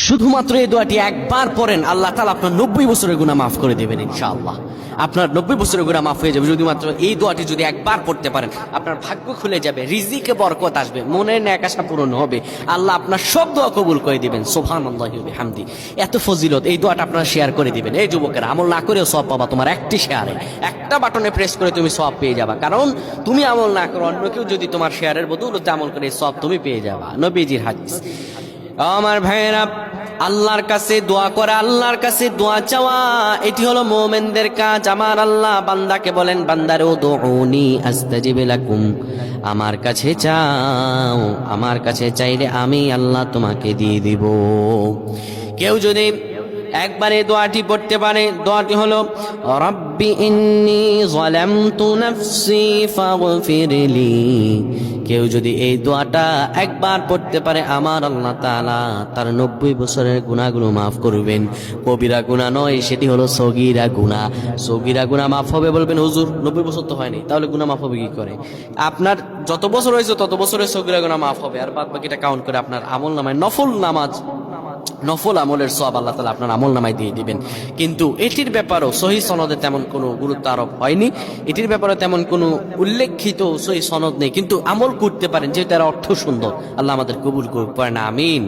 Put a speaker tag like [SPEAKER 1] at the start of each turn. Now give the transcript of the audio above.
[SPEAKER 1] শুধুমাত্র এই দোয়াটি একবার পড়েন, আল্লাহ তাআলা আপনার 90 বছরের গুনাহ মাফ করে দেবেন ইনশাআল্লাহ। আপনার 90 বছরের গুনাহ মাফ হয়ে যাবে শুধুমাত্র এই দোয়াটি যদি একবার পড়তে পারেন। আপনার ভাগ্য খুলে যাবে, রিজিকে বরকত আসবে, মনের ন্যাক আশা পূরণ হবে, আল্লাহ আপনার সব দোয়া কবুল করে দিবেন। সুবহানাল্লাহি ওয়া বিহামদি। এত ফজিলত, এই দোয়াটা আপনারা শেয়ার করে দিবেন। এই যুবকেরা, আমল না করেও সওয়াব পাবা। তোমার একটি শেয়ারে, একটা বাটনে প্রেস করে তুমি সওয়াব পেয়ে যাবা। কারণ তুমি আমল না করো, অন্য কেউ যদি তোমার শেয়ারের বদৌলতে আমল করে, সওয়াব তুমি পেয়ে যাবা। নবীজির হাদিস। আমার ভাইয়েরা, আল্লাহর কাছে দোয়া করা, আল্লাহর কাছে দোয়া চাওয়া, এটি হলো মুমিনদের কাজ। আমার আল্লাহ বান্দাকে বলেন, বান্দারে উদউনি আস্তাজিব লাকুম, আমার কাছে চাও, আমার কাছে চাইলে আমি আল্লাহ তোমাকে দিয়ে দিব। কেউ যদি একবারে দোয়াটি পড়তে পারে, দোয়াটি হলো রব্বি ইন্নী যালামতু নাফসি ফাগফিরলি। কেউ যদি এই দোয়াটা একবার পড়তে পারে, আমার আল্লাহ তাআলা তার 90 বছরের গুনাহগুলো মাফ করবেন। কবিরা গুনাহ নয়, সেটি হলো সগীরা গুনাহ। সগীরা গুনাহ মাফ হবে। বলবেন হুজুর 90 বছর তো হয়নি, তাহলে গুনাহ মাফ হবে কি করে? আপনার যত বছর হয়েছে তত বছরের সগীরা গুনাহ মাফ হবে, আর বাদ বাকিটা কাউন্ট করে আপনার আমল নামায় নফল নামাজ, নফল আমলের সওয়াব আল্লাহ তাআলা আপনার আমল নামায় দিয়ে দিবেন। কিন্তু এটির ব্যাপারেও সহিহ সনদে তেমন কোনো গুরুত্ব আরোপ হয়নি, এটির ব্যাপারে তেমন কোনো উল্লেখিত সহিহ সনদ নেই। কিন্তু আমল করতে পারেন, যেটার অর্থ সুন্দর। আল্লাহ আমাদের কবুল করুক, পড়েন আমিন।